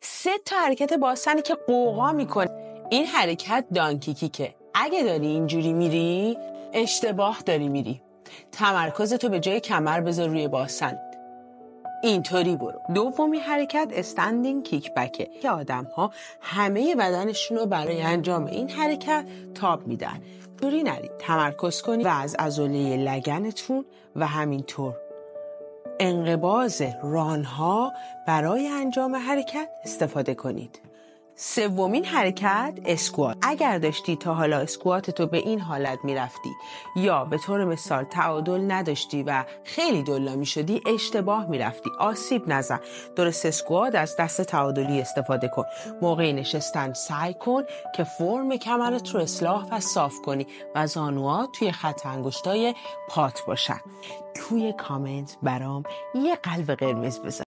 3 تا حرکت باسنی که قوقا میکنه. این حرکت دانکی کیکه. اگه داری اینجوری میری اشتباه داری میری. تمرکزتو به جای کمر بذار روی باسن. اینطوری برو. دومی حرکت استندینگ کیک بکه که آدم ها همه بدنشون رو برای انجام این حرکت تاب میدن. جوری نرید. تمرکز کنید و از عضله لگنتون و همینطور انقباض رانها برای انجام حرکت استفاده کنید. سومین حرکت اسکوات. اگر داشتی تا حالا اسکواتتو به این حالت میرفتی یا به طور مثال تعادل نداشتی و خیلی دلا میشدی، اشتباه میرفتی. آسیب نزن. درست اسکوات از دست تعادلی استفاده کن. موقع نشستن سعی کن که فرم کمرت رو اصلاح و صاف کنی و زانوات توی خط انگشتای پات باشن. توی کامنت برام یه قلب قرمز بذار.